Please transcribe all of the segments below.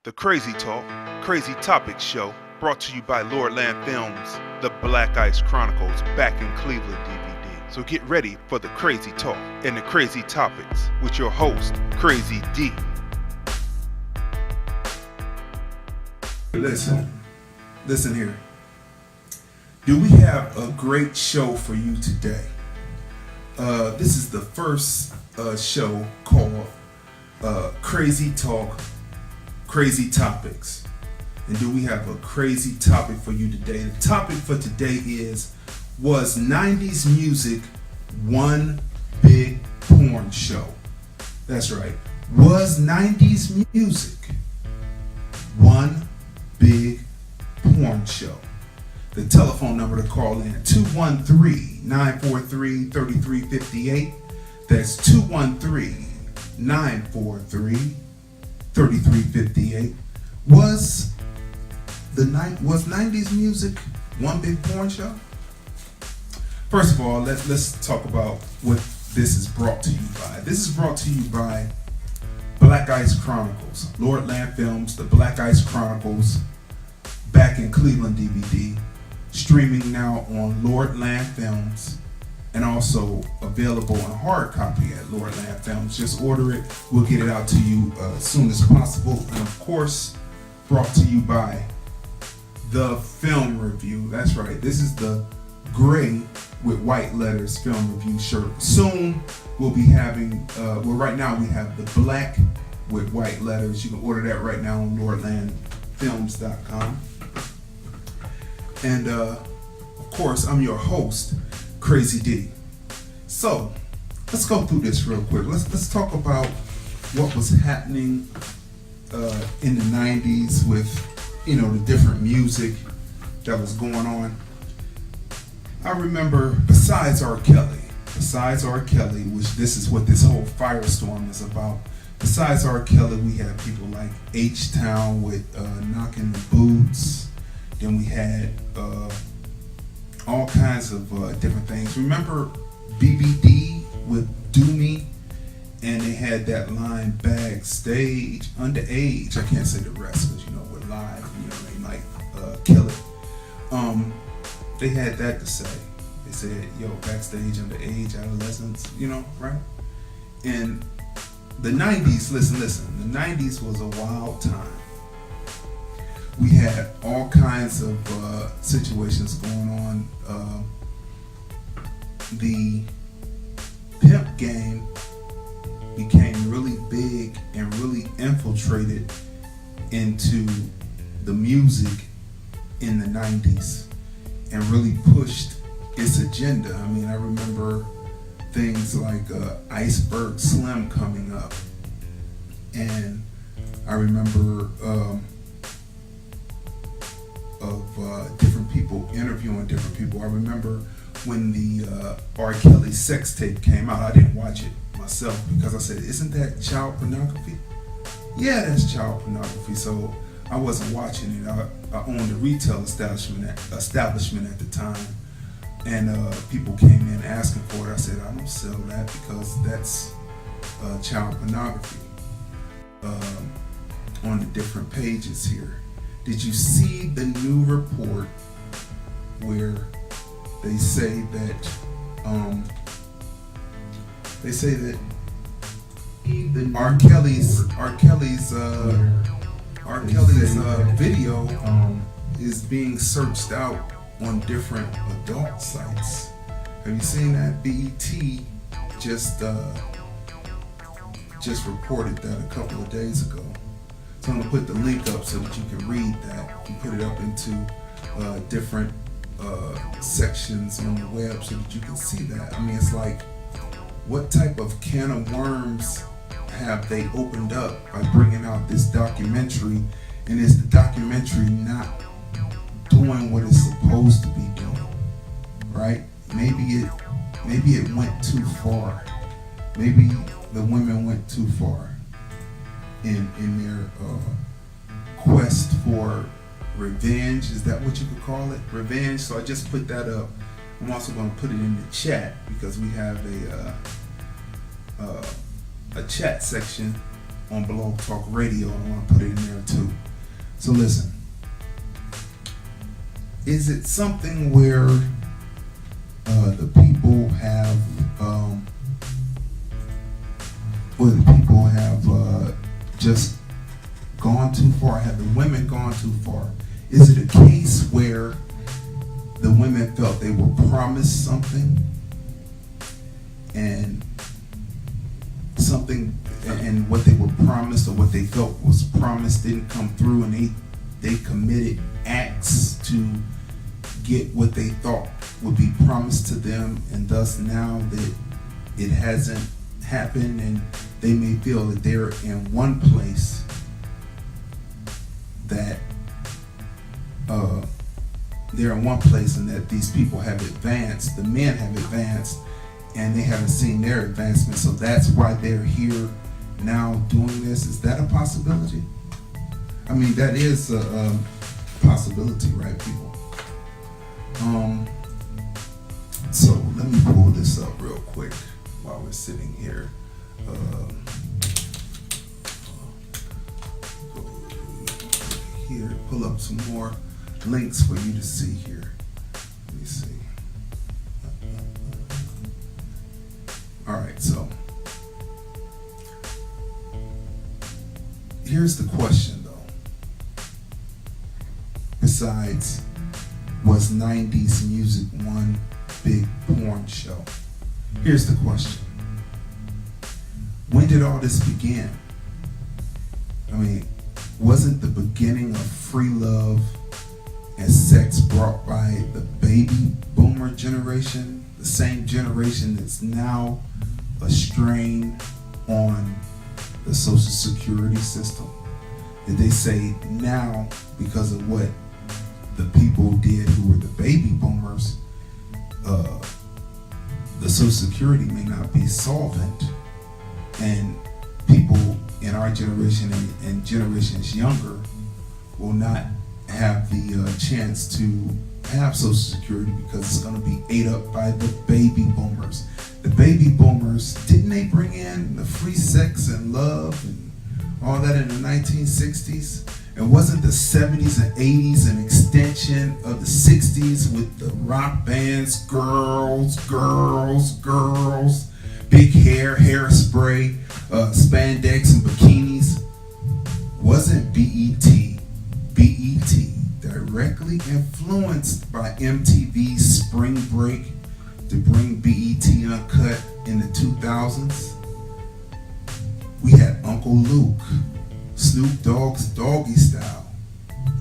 The Crazy Talk, Crazy Topics Show, brought to you by Lordland Films, The Black Ice Chronicles, back in Cleveland DVD. So get ready for the Crazy Talk and the Crazy Topics with your host, Crazy D. Listen here. Do we have a great show for you today? This is the first show called Crazy Talk, Crazy Topics. And do we have a crazy topic for you today? The topic for today is, was 90s music one big porn show? That's right. Was 90s music one big porn show? The telephone number to call in, 213-943-3358. That's 213-943-3358. Was 90s music one big porn show? First of all, let's talk about what this is brought to you by. This is brought to you by Black Ice Chronicles, Lordland Films, The Black Ice Chronicles, back in Cleveland DVD, streaming now on Lordland Films, and also available in hard copy at Lordland Films. Just order it. We'll get it out to you as soon as possible. And of course, brought to you by The Film Review. That's right. This is the gray with white letters film review shirt. Soon we'll be having, right now we have the black with white letters. You can order that right now on LordlandFilms.com. And of course, I'm your host, Crazy D. So let's go through this real quick. Let's talk about what was happening in the 90s with, the different music that was going on. I remember, besides R. Kelly, which this is what this whole firestorm is about. Besides R. Kelly, we had people like H-Town with Knocking the Boots. Then we had all kinds of different things. Remember BBD with Do Me? And they had that line, backstage, underage. I can't say the rest because, we're live. They might kill it. They had that to say. They said, backstage, underage, adolescents, right? And the 90s, listen, the 90s was a wild time. We had all kinds of situations going on. The pimp game became really big and really infiltrated into the music in the 90s and really pushed its agenda. I mean, I remember things like Iceberg Slim coming up, and I remember different people interviewing different people. I remember when the R. Kelly sex tape came out. I didn't watch it myself because I said, isn't that child pornography? Yeah, that's child pornography. So I wasn't watching it. I owned a retail establishment at the time, and people came in asking for it. I said, I don't sell that because that's child pornography. On the different pages here, did you see the new report where they say that R. Kelly's video is being searched out on different adult sites? Have you seen that? BET just reported that a couple of days ago. So I'm gonna put the link up so that you can read that and put it up into different sections on the web so that you can see that. I mean, it's like, what type of can of worms have they opened up by bringing out this documentary? And is the documentary not doing what it's supposed to be doing? Right? Maybe it went too far. Maybe the women went too far in their quest for revenge. Is that what you could call it? Revenge. So I just put that up. I'm also going to put it in the chat because we have a chat section on Blog Talk Radio, and I want to put it in there too. So listen, is it something where the people have just gone too far? Have the women gone too far? Is it a case where the women felt they were promised something and what they were promised or what they felt was promised didn't come through, and they committed acts to get what they thought would be promised to them, and thus now that it hasn't happened and they may feel that they're in one place and that these people have advanced, the men have advanced, and they haven't seen their advancement, so that's why they're here now doing this. Is that a possibility? I mean, that is a possibility, right, people? So let me pull this up real quick while we're sitting here. Here, pull up some more links for you to see here. Let me see. All right, so here's the question, though. Besides, was 90s music one big porn show? Here's the question. When did all this begin? I mean, wasn't the beginning of free love and sex brought by the baby boomer generation, the same generation that's now a strain on the Social Security system? Did they say now, because of what the people did who were the baby boomers, the Social Security may not be solvent, and people in our generation and generations younger will not have the chance to have Social Security because it's going to be ate up by the baby boomers. The baby boomers, didn't they bring in the free sex and love and all that in the 1960s? And wasn't the 70s and 80s an extension of the 60s with the rock bands, girls, big hair, hairspray, spandex and bikinis? Wasn't BET directly influenced by MTV's Spring Break to bring BET Uncut in the 2000s? We had Uncle Luke, Snoop Dogg's Doggy Style,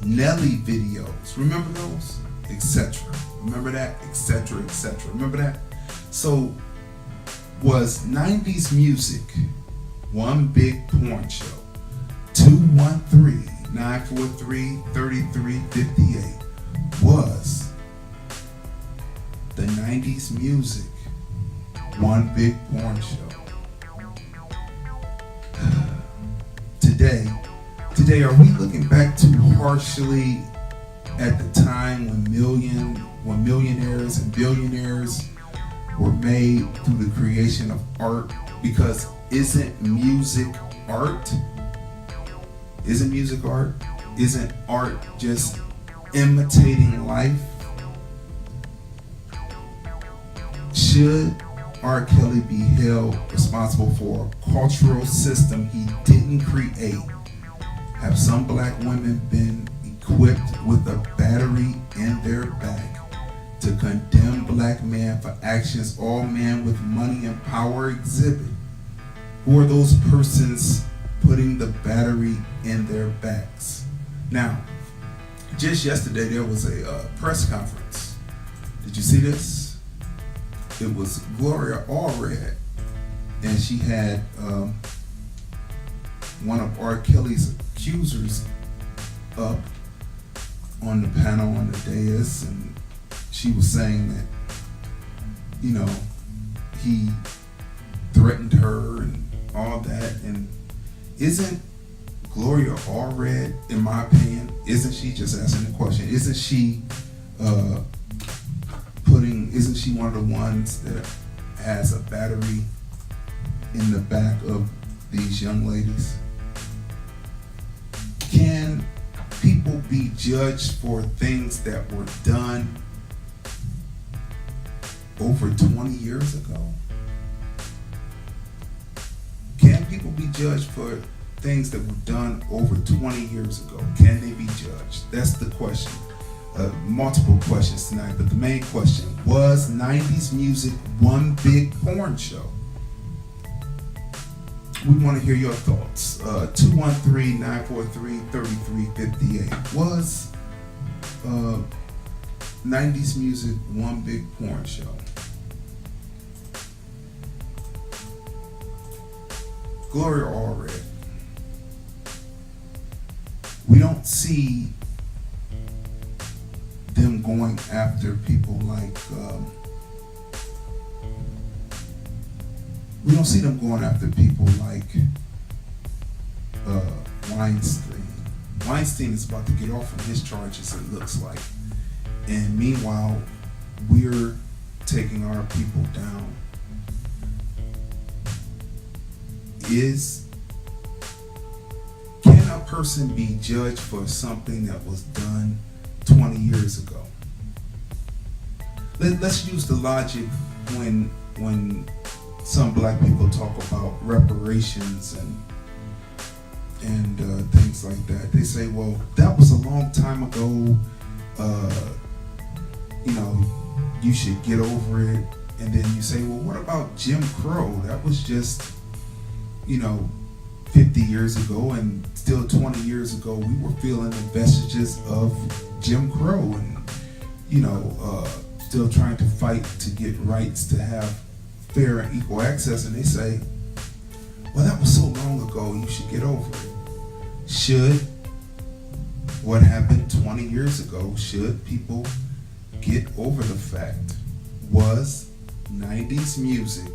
Nelly videos, remember those? Etc. Remember that? Etc. Remember that? So, was 90s music one big porn show? 213-943-3358. Was the 90s music one big porn show? Today, are we looking back too harshly at the time when millionaires and billionaires were made through the creation of art? Because isn't music art? Isn't music art? Isn't art just imitating life? Should R. Kelly be held responsible for a cultural system he didn't create? Have some black women been equipped with a battery in their back to condemn black men for actions all men with money and power exhibit? Who are those persons putting the battery in their backs? Now, just yesterday there was a press conference. Did you see this? It was Gloria Allred, and she had one of R. Kelly's accusers up on the panel on the dais, and she was saying that, you know, he threatened her and all that. And isn't Gloria Allred, in my opinion, isn't she, just asking the question, isn't she one of the ones that has a battery in the back of these young ladies? Can people judged for things that were done over 20 years ago? Can people be judged for things that were done over 20 years ago? Can they be judged? That's the question. Multiple questions tonight, but the main question, was 90s music one big porn show? We want to hear your thoughts. 213-943-3358. Was 90s music one big porn show? Gloria Allred. We don't see them going after people like we don't see them going after people like Weinstein. Weinstein is about to get off on his charges, it looks like. And meanwhile, we're taking our people down. Can a person be judged for something that was done 20 years ago? Let's use the logic when some black people talk about reparations and things like that. They say, well, that was a long time ago. You should get over it. And then you say, well, what about Jim Crow? That was just 50 years ago, and still 20 years ago we were feeling the vestiges of Jim Crow, and still trying to fight to get rights to have fair and equal access. And they say, well, that was so long ago, you should get over it. Should what happened 20 years ago, should people get over the fact? Was 90s music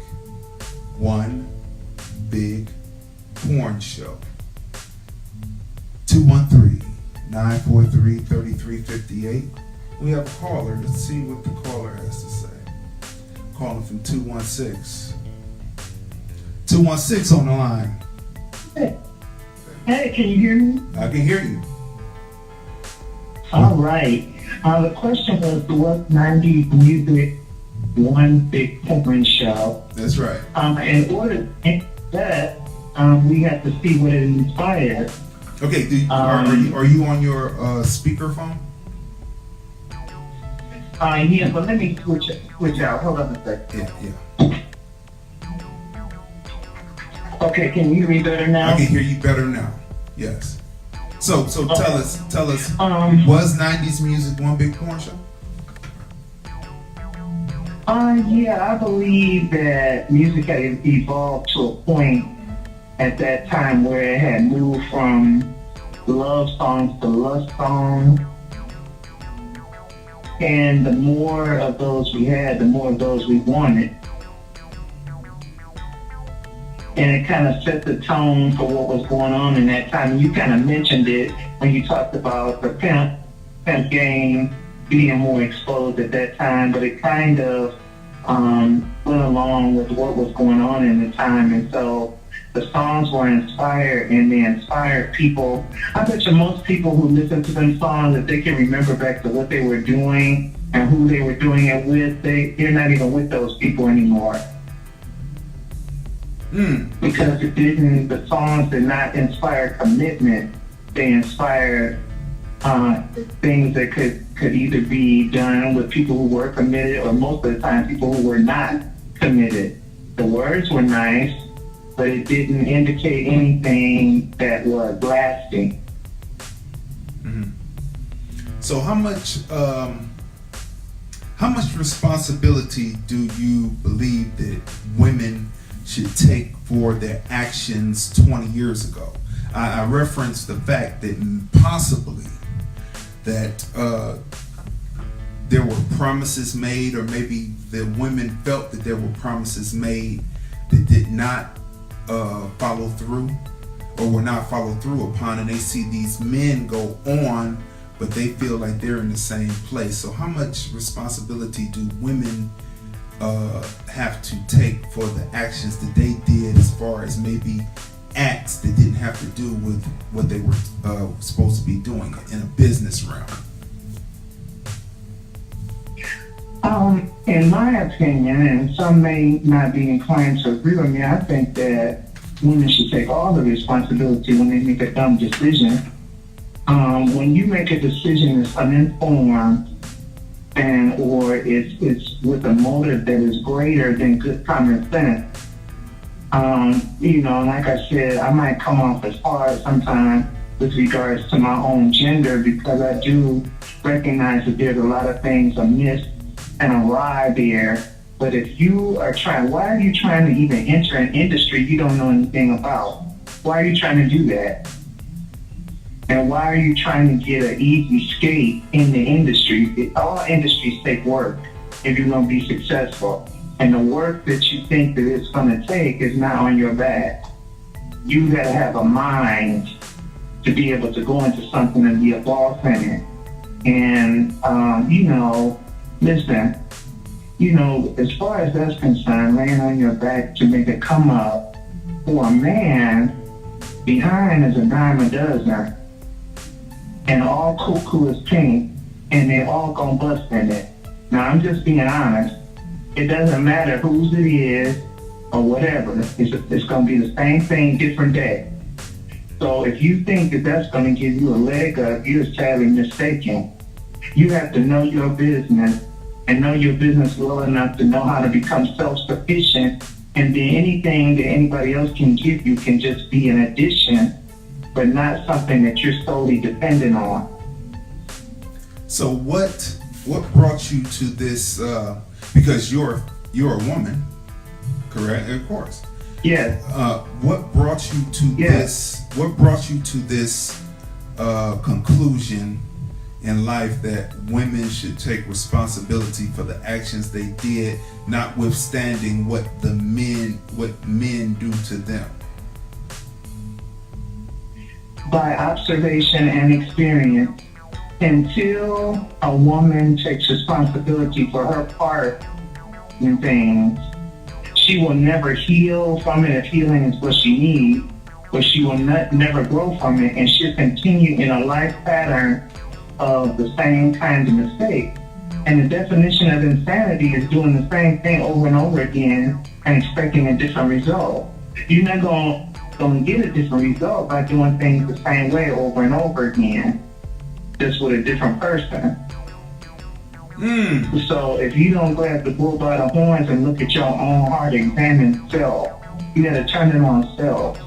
one big porn show? 213-943-3358. We have a caller. Let's see what the caller has to say. Calling from 216. 216 on the line. Hey, can you hear me? I can hear you. All right. The question was 90s music one big porn show? That's right. In order to answer that, we have to see what it inspired. Okay, are you on your speakerphone? Yeah, but let me switch out. Hold on a second. Yeah. Okay, can you hear me better now? I can hear you better now. Yes. So tell us, was 90s music one big porn show? Yeah, I believe that music had evolved to a point at that time where it had moved from love songs to lust songs. And the more of those we had, the more of those we wanted. And it kind of set the tone for what was going on in that time. You kind of mentioned it when you talked about the pimp game being more exposed at that time, but it kind of went along with what was going on in the time. And so the songs were inspired, and they inspired people. I bet you most people who listen to them songs, if they can remember back to what they were doing and who they were doing it with, they're not even with those people anymore. Because the songs did not inspire commitment. They inspired things that could either be done with people who were committed, or most of the time people who were not committed. The words were nice, but it didn't indicate anything that was lasting. Mm-hmm. So how much responsibility do you believe that women should take for their actions 20 years ago? I referenced the fact that possibly that there were promises made, or maybe the women felt that there were promises made that did not follow through, or were not followed through upon, and they see these men go on, but they feel like they're in the same place. So how much responsibility do women have to take for the actions that they did, as far as maybe acts that didn't have to do with what they were supposed to be doing in a business realm? In my opinion, and some may not be inclined to agree with me, I think that women should take all the responsibility when they make a dumb decision. When you make a decision that's uninformed or it's with a motive that is greater than good common sense, like I said, I might come off as hard sometimes with regards to my own gender, because I do recognize that there's a lot of things amiss and awry there. But if you are why are you trying to even enter an industry you don't know anything about? Why are you trying to do that? And why are you trying to get an easy skate in the industry? All industries take work if you're going to be successful. And the work that you think that it's going to take is not on your back. You got to have a mind to be able to go into something and be a boss in it. And, listen, as far as that's concerned, laying on your back to make a come up for a man, behind is a dime a dozen. And all cuckoo is pink, and they all gonna bust in it. Now, I'm just being honest. It doesn't matter whose it is or whatever. It's gonna be the same thing, different day. So if you think that that's gonna give you a leg up, you're sadly mistaken. You have to know your business and know your business well enough to know how to become self-sufficient, and then anything that anybody else can give you can just be an addition, but not something that you're solely dependent on. So what brought you to this? Because you're a woman, correct? Of course. Yes. What brought you to this? What brought you to this conclusion in life that women should take responsibility for the actions they did, notwithstanding what men do to them? By observation and experience. Until a woman takes responsibility for her part in things, she will never heal from it if healing is what she needs, but she will never grow from it, and she'll continue in a life pattern of the same kind of mistake. And the definition of insanity is doing the same thing over and over again and expecting a different result. You're not going to get a different result by doing things the same way over and over again, just with a different person. So if you don't grab the bull by the horns and look at your own heart, examine self, you got to turn it on self.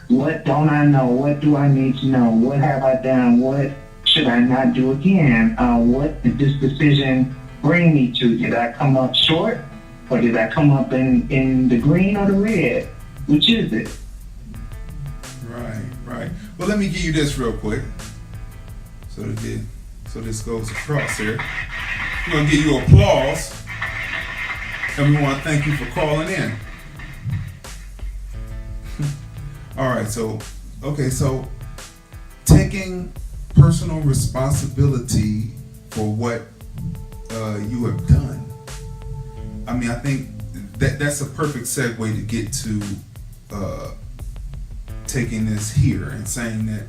What don't I know? What do I need to know? What have I done? What should I not do again? What did this decision bring me to? Did I come up short, or did I come up in the green or the red? Which is it? Right. Well, let me give you this real quick. So this goes across here. We're gonna give you applause, and we want to thank you for calling in. All right. So taking personal responsibility for what you have done. I mean, I think that's a perfect segue to get to taking this here and saying that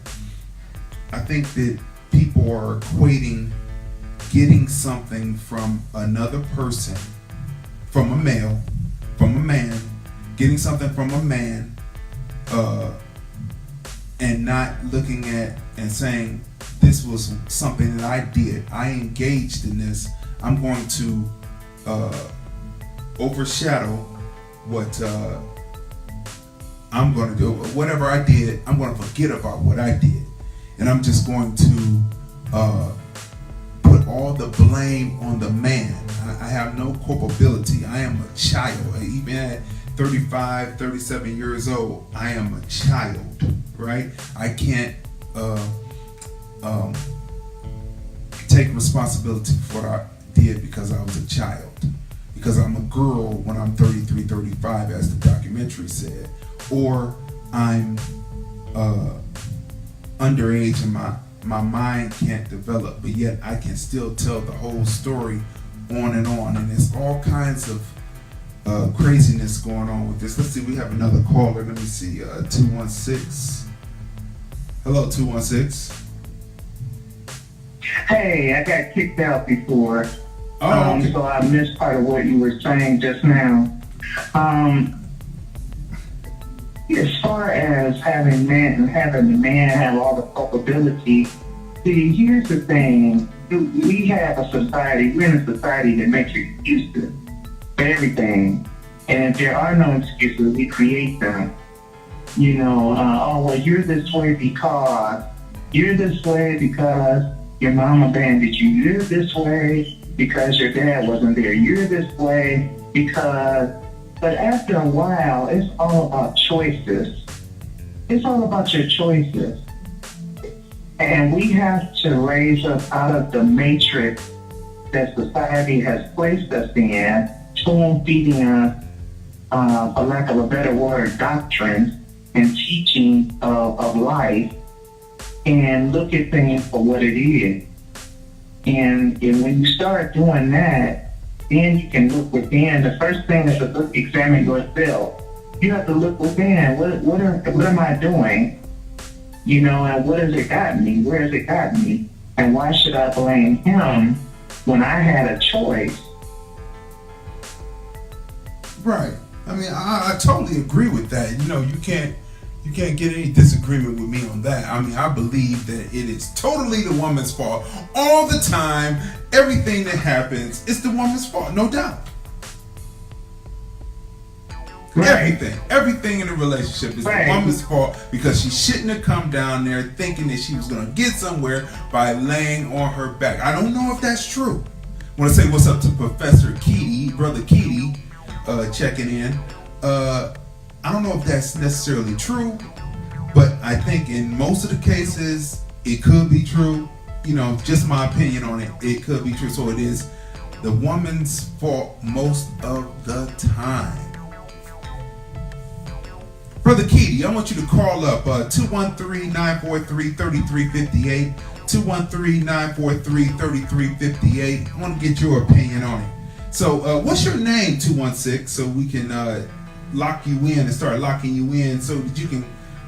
I think that people are equating getting something from another person, from a male, from a man, getting something from a man, and not looking at and saying, this was something that I did. I engaged in this. I'm going to overshadow what I'm going to do. Whatever I did, I'm going to forget about what I did. And I'm just going to put all the blame on the man. I have no culpability. I am a child. Even at 35, 37 years old, I am a child, right? I can't take responsibility for what I did because I was a child. Because I'm a girl when I'm 33, 35, as the documentary said. Or I'm underage and my mind can't develop, but yet I can still tell the whole story on. And it's all kinds of craziness going on with this. Let's see, we have another caller. Let me see, 216. Hello, 216. Hey, I got kicked out before. Oh, okay. So I missed part of what you were saying just now. As far as having the man have all the culpability, see, here's the thing. We have a society, we're in a society that makes excuses for everything. And if there are no excuses, we create them. You know, oh, well, you're this way because your mom abandoned you. You're this way because your dad wasn't there. You're this way because... But after a while, it's all about choices. It's all about your choices. And we have to raise up out of the matrix that society has placed us in, spoon-feeding us, for lack of a better word, doctrines and teaching of life, and look at things for what it is. And when you start doing that, then you can look within. The first thing is to examine yourself. You have to look within. What am I doing? You know, and what has it got me? Where has it got me? And why should I blame him when I had a choice? Right. I mean, I totally agree with that. You know, you can't get any disagreement with me on that. I mean, I believe that it is totally the woman's fault all the time. Everything that happens is the woman's fault, no doubt. Right. Everything in a relationship is the woman's fault because she shouldn't have come down there thinking that she was going to get somewhere by laying on her back. I don't know if that's true. I want to say what's up to Professor Keaty, Brother Keaty, checking in. I don't know if that's necessarily true, but I think in most of the cases, it could be true. You know, just my opinion on it, it could be true. So it is the woman's fault most of the time. Brother Keaty, I want you to call up 213-943-3358, 213-943-3358. I want to get your opinion on it. So what's your name, 216, so we can lock you in and start locking you in so that you can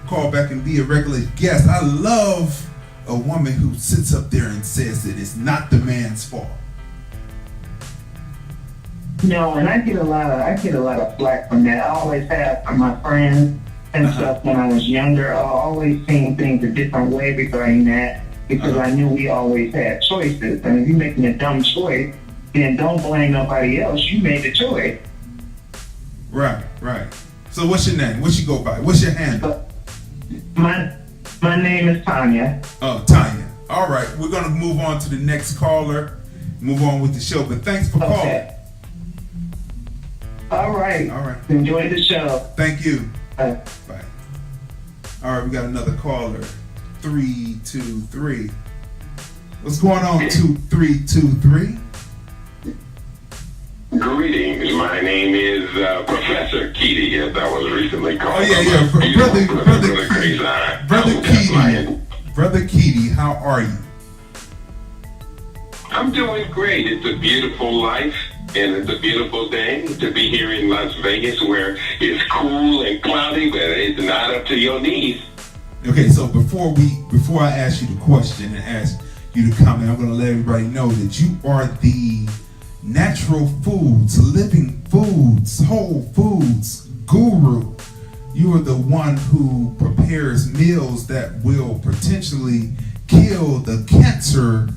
call back and be a regular guest. I love a woman who sits up there and says that it's not the man's fault. No, and I get a lot of flack from that. I always have from my friends and stuff when I was younger. I always seen things a different way regarding that because I knew we always had choices. And if you're making a dumb choice, then don't blame nobody else. You made the choice. Right. So what's your name? What you go by? What's your handle? My name is Tanya. Oh, Tanya. All right. We're going to move on to the next caller. Move on with the show. But thanks for calling. All right. Enjoy the show. Thank you. Bye. All right. We got another caller. 323. What's going on, 2323? Greetings. My name is Professor Keaty, as I was recently called. Oh, yeah. Brother Keaty, how are you? I'm doing great. It's a beautiful life, and it's a beautiful day to be here in Las Vegas, where it's cool and cloudy, but it's not up to your knees. Okay, so before I ask you the question and ask you to comment, I'm going to let everybody know that you are the natural foods, living foods, whole foods guru. You are the one who prepares meals that will potentially kill the cancer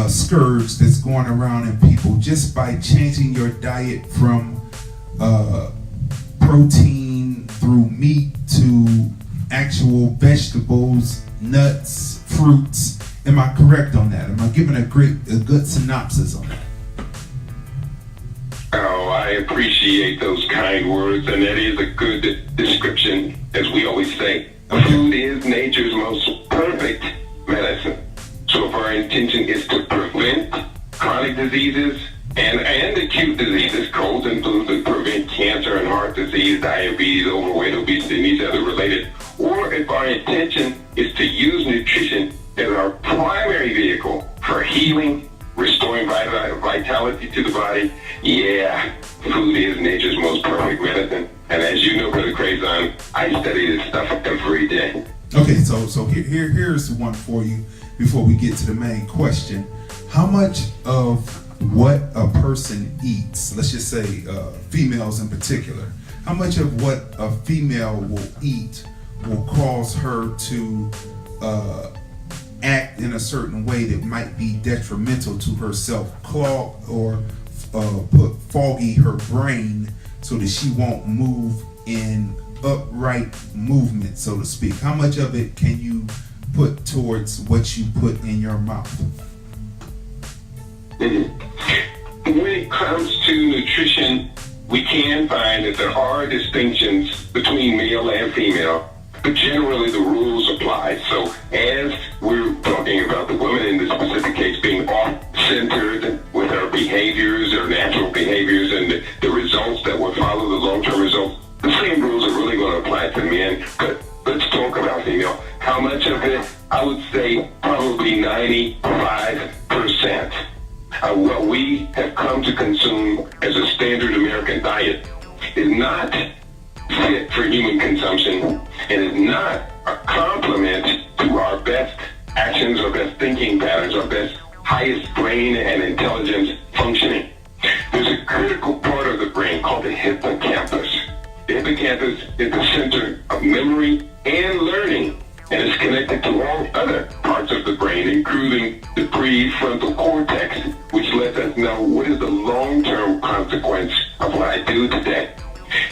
scourge that's going around in people just by changing your diet from protein through meat to actual vegetables, nuts, fruits. Am I correct on that? Am I giving a good synopsis on that? Oh, I appreciate those kind words, and that is a good description, as we always say. Okay. Food is nature's most perfect medicine. So if our intention is to prevent chronic diseases and acute diseases, colds and flus, and prevent cancer and heart disease, diabetes, overweight, obesity, and these other related, or if our intention is to use nutrition as our primary vehicle for healing, restoring vitality to the body, yeah, food is nature's most I study this stuff every day. Okay, so here's one for you before we get to the main question. How much of what a person eats, let's just say females in particular, how much of what a female will eat will cause her to act in a certain way that might be detrimental to herself, clog or put foggy her brain so that she won't move in upright movement, so to speak? How much of it can you put towards what you put in your mouth? Mm-hmm. When it comes to nutrition, we can find that there are distinctions between male and female, but generally the rules apply. So as we're talking about the women in this specific case being off-centered with our behaviors, our natural behaviors, and the results that will follow, the long-term results, the same rules are really going to apply to men. But let's talk about female. How much of it? I would say probably 95%. What we have come to consume as a standard American diet is not fit for human consumption and is not a complement to our best actions, our best thinking patterns, our best, highest brain and intelligence functioning. There's a critical part of the brain called the hippocampus. The hippocampus is the center of memory and learning, and is connected to all other parts of the brain, including the prefrontal cortex, which lets us know what is the long-term consequence of what I do today.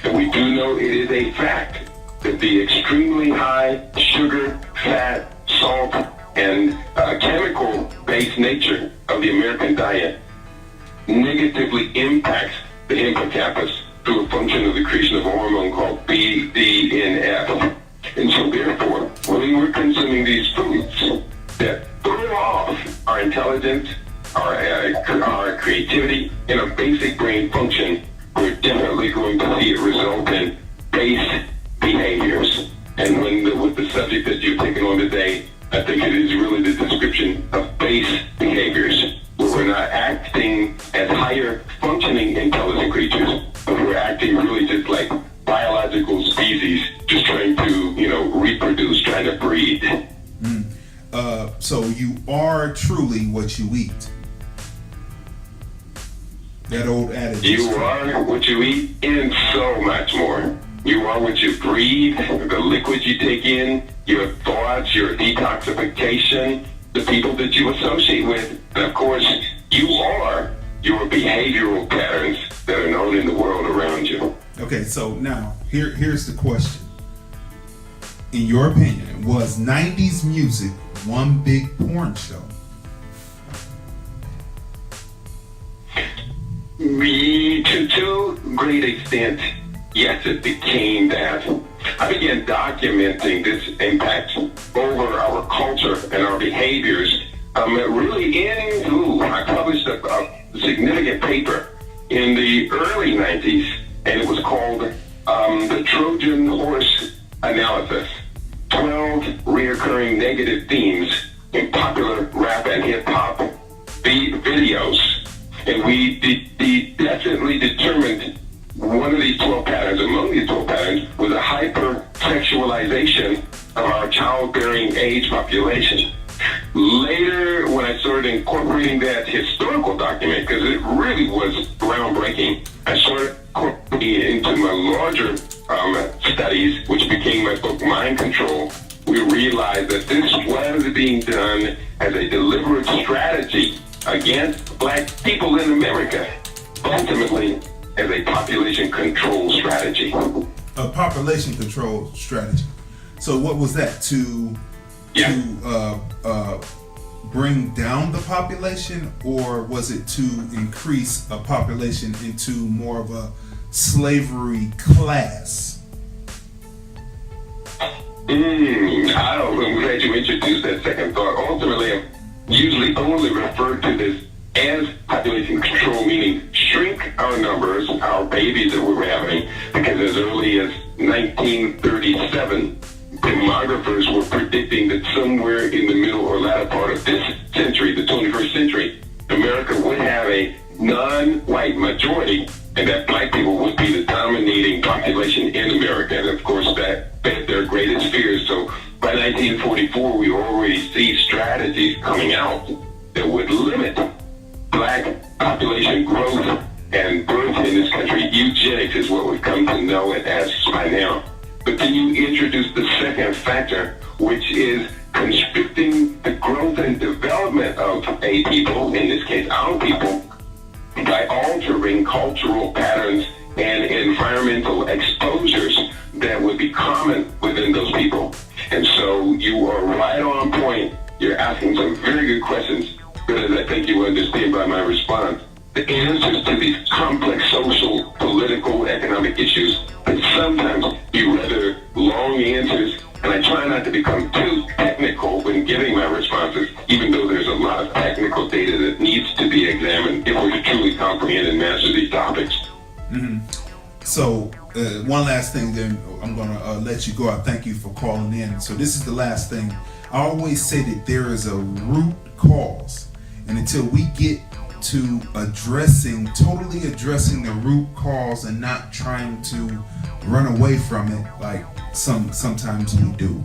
And we do know it is a fact that the extremely high sugar, fat, salt, and chemical-based nature of the American diet negatively impacts the hippocampus through a function of the creation of a hormone called BDNF. And so therefore, when we're consuming these foods that throw off our intelligence, our creativity, and our basic brain function, we're definitely going to see it result in base behaviors. And with the subject that you've taken on today, I think it is really the description of base behaviors, where we're not acting as higher functioning intelligent creatures, but we're acting really just like biological species, just trying to, reproduce, trying to breed. So you are truly what you eat. That old adage. You are what you eat and so much more. You are what you breathe, the liquids you take in, your thoughts, your detoxification, the people that you associate with, and of course, you are your behavioral patterns that are known in the world around you. Okay, so now here's the question. In your opinion, was 90s music one big porn show? To a great extent, yes, it became that. I began documenting this impact over our culture and our behaviors. I published a significant paper in the early 90s, and it was called the Trojan Horse Analysis, 12 reoccurring negative themes in popular rap and hip-hop videos. And we definitely determined one of these 12 patterns, among these 12 patterns, was a hypersexualization of our childbearing age population. Later, when I started incorporating that historical document, because it really was groundbreaking, I started incorporating it into my larger studies, which became my book, Mind Control. We realized that this was being done as a deliberate strategy against black people in America, ultimately as a population control strategy. A population control strategy. So what was that? To bring down the population, or was it to increase a population into more of a slavery class? I'm glad you introduced that second thought. Ultimately, I usually only refer to this as population control, meaning shrink our numbers, our babies that we're having, because as early as 1937, demographers were predicting that somewhere in the middle or latter part of this century, the 21st century, America would have a non-white majority, and that black people would be the dominating population in America. And of course, that coming out that would limit black population growth and birth in this country. Eugenics is what we've come to know it as by now. But then you introduce the second factor, which is constricting the growth and development of a people, in this case our people, by altering cultural patterns and environmental exposures that would be common within those people. And so you are right on point. You're asking some very good questions, but as I think you understand by my response, the answers to these complex social, political, economic issues can sometimes be rather long answers, and I try not to become too technical when giving my responses, even though there's a lot of technical data that needs to be examined if we're to truly comprehend and master these topics. Mm-hmm. So, one last thing, then I'm going to let you go. I thank you for calling in. So this is the last thing. I always say that there is a root cause, and until we get to totally addressing the root cause and not trying to run away from it like sometimes we do,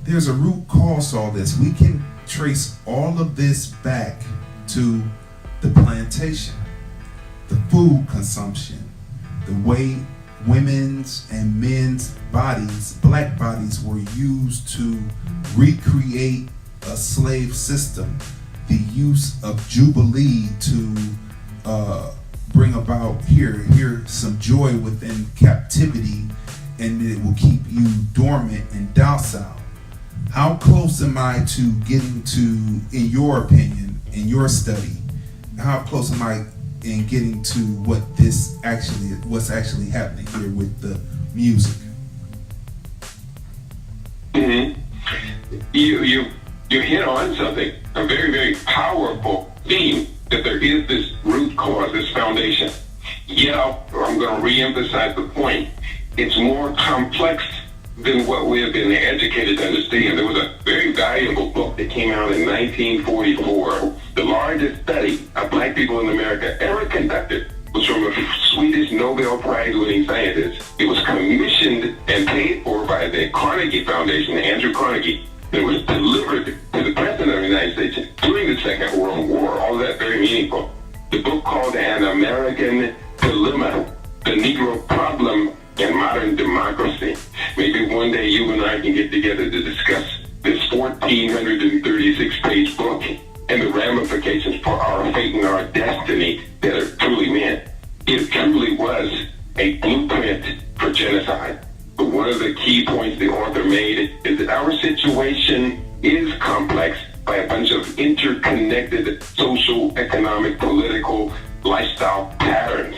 there's a root cause to all this. We can trace all of this back to the plantation, the food consumption, the way women's and men's bodies, black bodies, were used to recreate a slave system, the use of Jubilee to bring about here some joy within captivity, and it will keep you dormant and docile. How close am I to getting to, in your opinion, in your study, how close am I in getting to what's actually happening here with the music? Mm-hmm. You hit on something, a very, very powerful theme, that there is this root cause, this foundation. Yeah, I'm going to re-emphasize the point. It's more complex than what we have been educated to understand. There was a very valuable book that came out in 1944. The largest study of black people in America ever conducted was from a Swedish Nobel Prize-winning scientist. It was commissioned and paid for by the Carnegie Foundation, Andrew Carnegie. It was delivered to the President of the United States during the Second World War. All that very meaningful. The book called An American Dilemma, The Negro Problem in Modern Democracy. Maybe one day you and I can get together to discuss this 1,436-page book and the ramifications for our fate and our destiny that are truly meant. It truly was a blueprint for genocide. But one of the key points the author made is that our situation is complex by a bunch of interconnected social, economic, political, lifestyle patterns,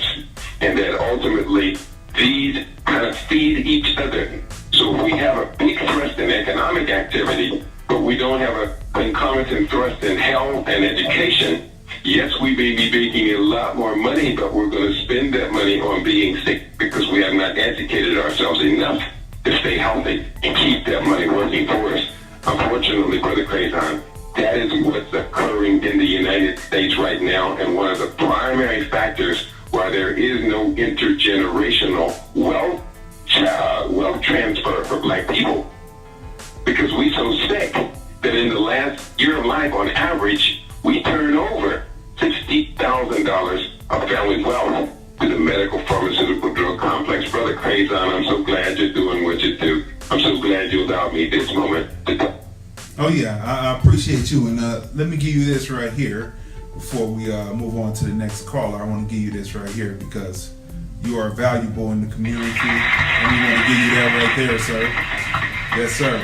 and that ultimately these kind of feed each other. So if we have a big thrust in economic activity, but we don't have a concomitant thrust in health and education, yes, we may be making a lot more money, but we're going to spend that money on being sick because we have not educated ourselves enough to stay healthy and keep that money working for us. Unfortunately, Brother Crazon, that is what's occurring in the United States right now, and one of the primary factors why there is no intergenerational wealth transfer for black people. Because we so sick that in the last year of life, on average, we turn over $60,000 of family wealth to the medical pharmaceutical drug complex. Brother Crazon, I'm so glad you're doing what you do. I'm so glad you allowed me this moment to talk. Oh yeah, I appreciate you, and let me give you this right here before we move on to the next caller. I want to give you this right here because you are valuable in the community, and we want to give you that right there, sir. Yes, sir.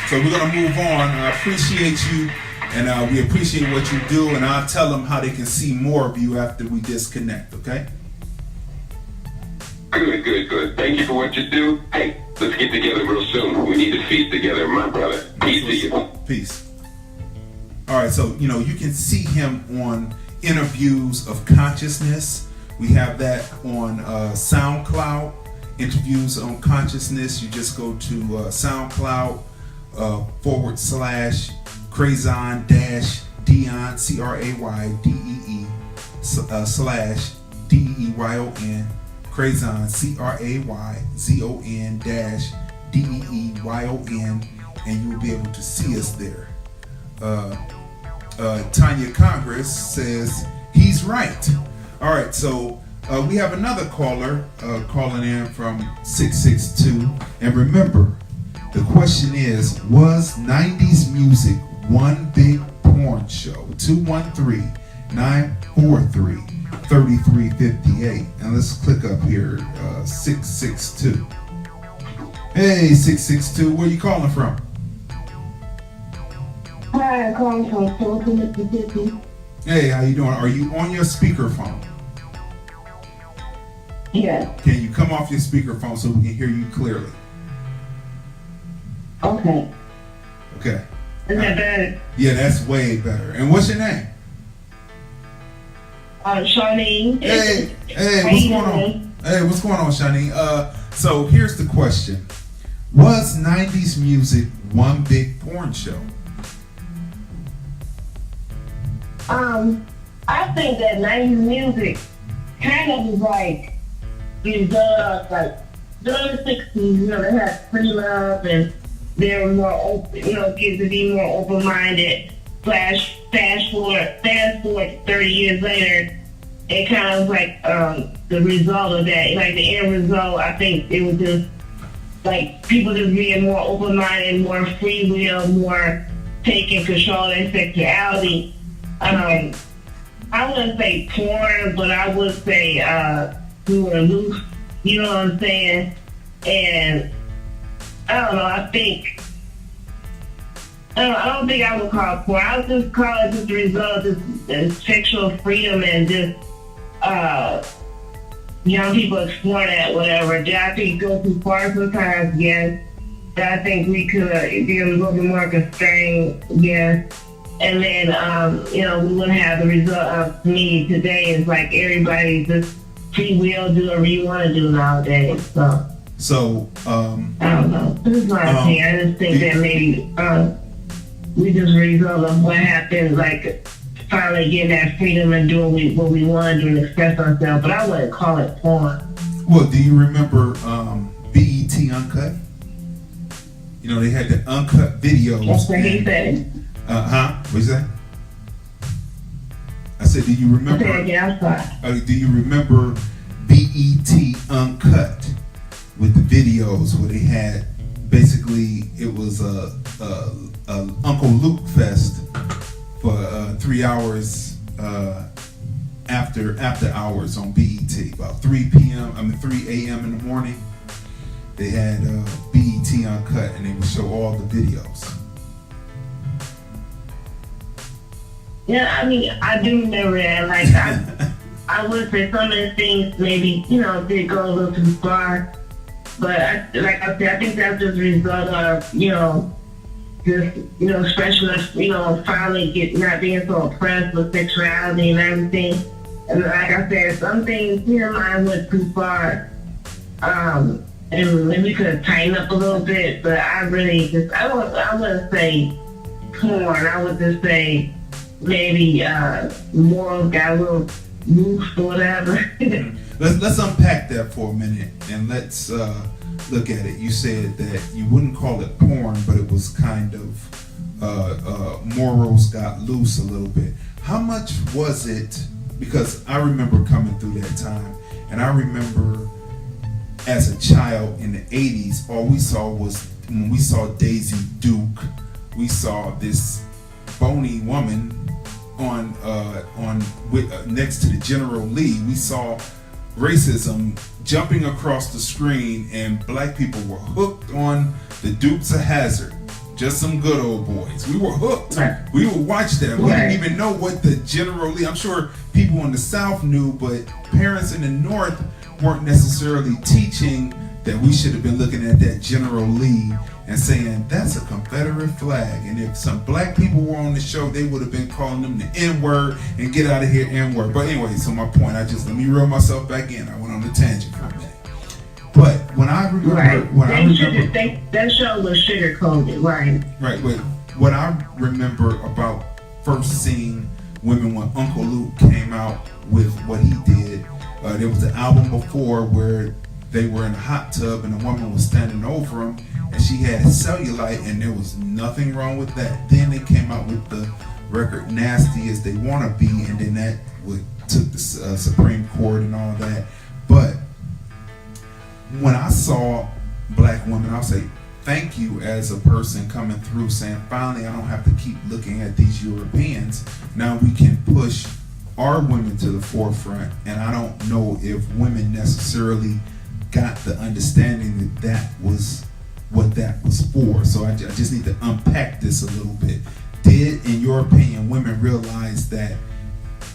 So we're going to move on. I appreciate you, and we appreciate what you do, and I'll tell them how they can see more of you after we disconnect, okay? Good. Thank you for what you do. Hey, let's get together real soon. We need to feast together, my brother. Peace to you. Peace. All right, so, you can see him on Interviews of Consciousness. We have that on SoundCloud, Interviews on Consciousness. You just go to SoundCloud /Crazon Deyon, CRAYDEE /DEEYON, Crazon, CRAYZON -DEEYON, and you will be able to see us there. Tanya Congress says he's right. All right, so we have another caller calling in from 662. And remember, the question is, was 90s music one big porn show? 213-943-3358. And let's click up here, 662. Hey, 662, where you calling from? Hi, I'm calling from Tulsa, Mississippi. Hey, how you doing? Are you on your speakerphone? Yeah. Can you come off your speakerphone so we can hear you clearly? Okay. Okay. Is that better? Yeah, that's way better. And what's your name? Shawnee. Hey, what's going on? Hey, what's going on, Shawnee? So here's the question. Was 90s music one big porn show? I think that 90s music kind of is like reserved, like during the 60s, you know, they had free love and they were more open, you know, kids to be more open-minded. Fast forward 30 years later, it kind of like the result of that, like the end result, I think it was just like people just being more open-minded, more free will, more taking control of their sexuality. I wouldn't say porn, but I would say we were loose, you know what I'm saying? And I don't know, I don't think I would call it porn. I would just call it just the result of just sexual freedom and just young people explore that, whatever. Did I think go too far sometimes? Yes. But I think we could be a little bit more constrained, yes. And then, you know, we wouldn't have the result of me today is like everybody just free will do whatever you want to do nowadays. So I don't know. This is my opinion. I just think that maybe we just result of what happened, like finally getting that freedom and doing what we want to do and express ourselves. But I wouldn't call it porn. Well, do you remember BET Uncut? You know, they had the uncut videos. That's what he said. What's that? I said, do you remember? Do you remember BET Uncut with the videos where they had basically it was a Uncle Luke fest for 3 hours after hours on BET about 3 a.m. in the morning. They had BET Uncut and they would show all the videos. Yeah, I mean, I do remember that. Like, I would say some of the things maybe, you know, did go a little too far. But like I said, I think that's just a result of, you know, just, you know, especially, you know, finally not being so oppressed with sexuality and everything. And like I said, some things, you know, mine went too far. And we could have tightened up a little bit, but I really just, I wouldn't say porn. I would just say, maybe morals got a little loose or whatever. Let's unpack that for a minute and let's look at it. You said that you wouldn't call it porn, but it was kind of morals got loose a little bit. How much was it? Because I remember coming through that time, and I remember as a child in the 80s, all we saw was when we saw Daisy Duke, we saw this bony woman next to the General Lee. We saw racism jumping across the screen, and black people were hooked on the Dukes of Hazzard. Just some good old boys. We were hooked. Right. We would watch that. We didn't even know what the General Lee. I'm sure people in the South knew, but parents in the North weren't necessarily teaching that we should have been looking at that General Lee and saying that's a Confederate flag. And if some black people were on the show, they would have been calling them the N-word and get out of here N-word. But anyway, so my point, let me reel myself back in. I went on a tangent for a minute. But when I remember, that show was sugar coated, right? Right. But what I remember about first seeing women when Uncle Luke came out with what he did, there was an album before where they were in a hot tub and a woman was standing over him and she had cellulite and there was nothing wrong with that. Then they came out with the record nasty as they want to be, and then that took the Supreme Court and all that. But when I saw black women, I'll say thank you as a person coming through saying, finally, I don't have to keep looking at these Europeans. Now we can push our women to the forefront. And I don't know if women necessarily got the understanding that that was what that was for. So I just need to unpack this a little bit. Did, in your opinion, women realize that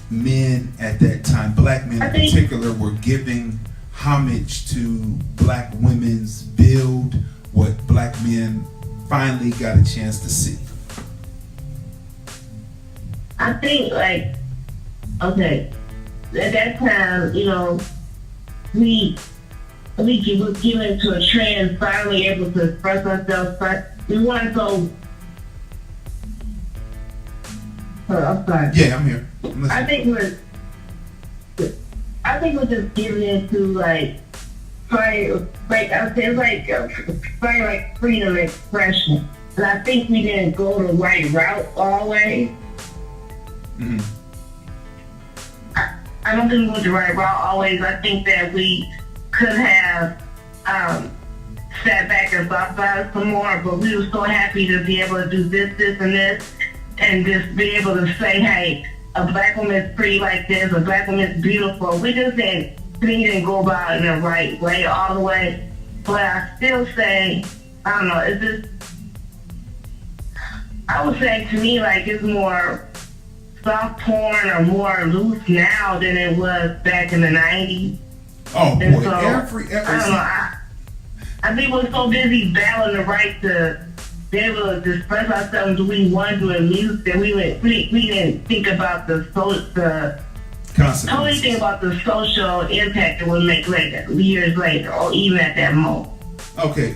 men at that time, black men in particular, were giving homage to black women's build, what black men finally got a chance to see? I think, like, okay, at that time, you know, we were given to a trend, finally able to express ourselves, but we weren't so. I'm sorry. Yeah, I'm here. I think we're just giving into like freedom of expression, and I think we didn't go the right route always. Mm-hmm. I don't think we went the right route always. I think that we could have sat back and thought about it some more, but we were so happy to be able to do this, and this, and just be able to say, hey, a black woman is pretty like this, a black woman is beautiful. We just didn't go about it in the right way all the way. But I still say, I don't know, it's just, I would say to me, like, it's more soft porn or more loose now than it was back in the 90s. Oh boy, and so, every I don't know, I think we're so busy battling the right to be able to express ourselves the way we want to in music that we didn't think about the totally think about the social impact it would make later, years later, or even at that moment. Okay,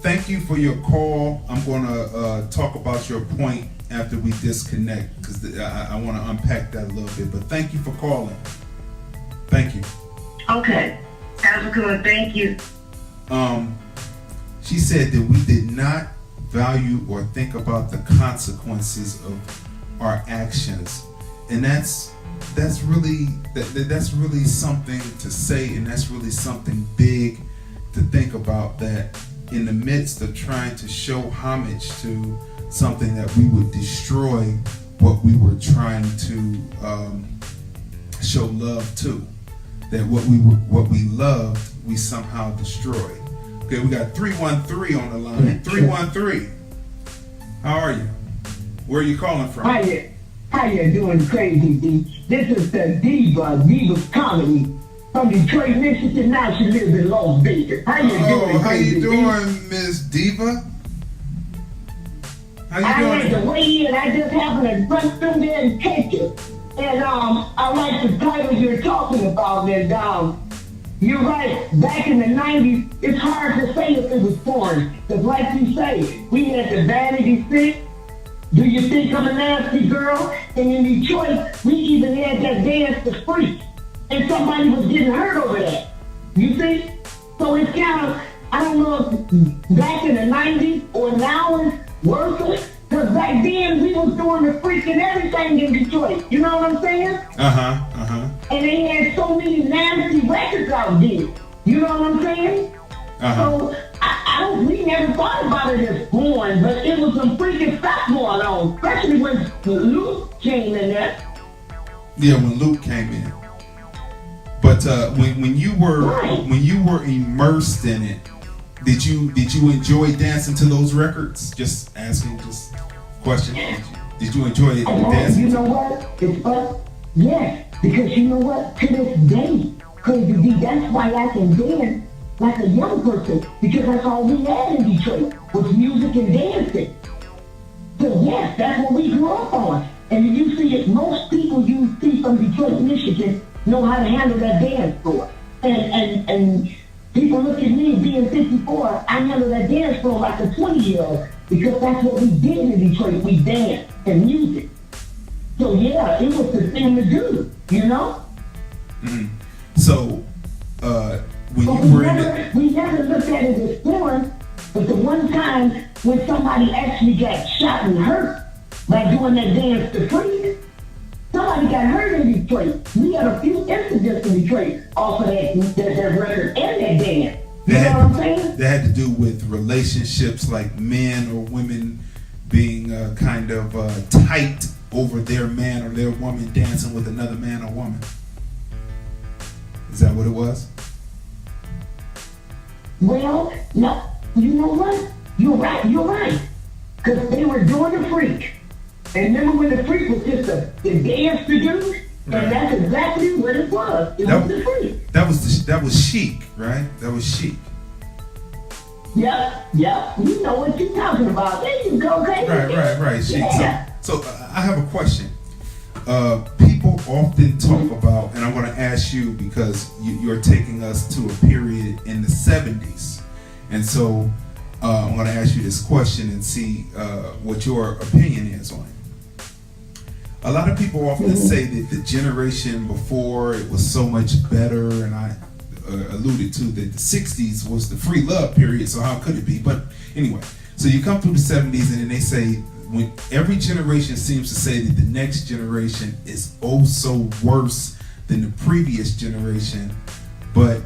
thank you for your call. I'm going to talk about your point after we disconnect, because I want to unpack that a little bit. But thank you for calling. Thank you. Okay, have a good one. Thank you. She said that we did not value or think about the consequences of our actions, and that's really something to say, and that's really something big to think about, that in the midst of trying to show homage to something that we would destroy what we were trying to show love to, that what we loved we somehow destroyed. Okay, we got 313 on the line. 313. How are you? Where are you calling from? How you doing, Crazy D? This is the Diva's Comedy from Detroit, Michigan. Now she lives in Las Vegas. How you doing, how Crazy you D? doing, Miss Diva? How you I doing? like to weigh in. I just happened to run through there and catch you. And I like the title you're talking about. And you're right. Back in the 90s, it's hard to say if it was porn. Because like you say, we had the Vanity 6. Do you think I'm a nasty girl? And in Detroit, we even had that dance to Freak. And somebody was getting hurt over that. You see? So it's kind of, I don't know if back in the 90s or now it's worse. Because back then, we was doing the Freak and everything in Detroit. You know what I'm saying? And they had so many nasty records out there. You know what I'm saying? So we never thought about it as porn, but it was some freaking stuff going on, especially when Luke came in there. Yeah, when Luke came in. But when you were immersed in it, did you enjoy dancing to those records? Just asking, just question. Did you enjoy dancing? You know what? It's fun. Yes, because you know what? To this day, Crazy D, that's why I can dance like a young person, because that's all we had in Detroit was music and dancing. So yes, that's what we grew up on. And you see it, most people you see from Detroit, Michigan, know how to handle that dance floor. And people look at me being 54, I handle that dance floor like a 20-year-old, because that's what we did in Detroit. We danced and music. So yeah, it was the thing to do, you know? Mm-hmm. So, when but you were in it, we never looked at it as porn, but the one time when somebody actually got shot and hurt, by doing that dance to Freak. Somebody got hurt in Detroit. We had a few incidents in Detroit off of that record and that dance. You know what I'm saying? That had to do with relationships, like men or women being kind of tight over their man or their woman dancing with another man or woman. Is that what it was? Well, no. You know what? You're right. Because they were doing the Freak. And remember when the Freak was just a dance to do? Right. And that's exactly what it was. It was the Freak. That was Chic, right? That was Chic. Yep. You know what you're talking about. There you go, baby. Right. Chic. Yeah. So I have a question. People often talk about, and I'm going to ask you because you're taking us to a period in the 70s. And so I'm going to ask you this question and see what your opinion is on it. A lot of people often say that the generation before, it was so much better, and I alluded to that the 60s was the free love period, so how could it be? But anyway, so you come through the 70s and then they say, when every generation seems to say that the next generation is oh so worse than the previous generation, but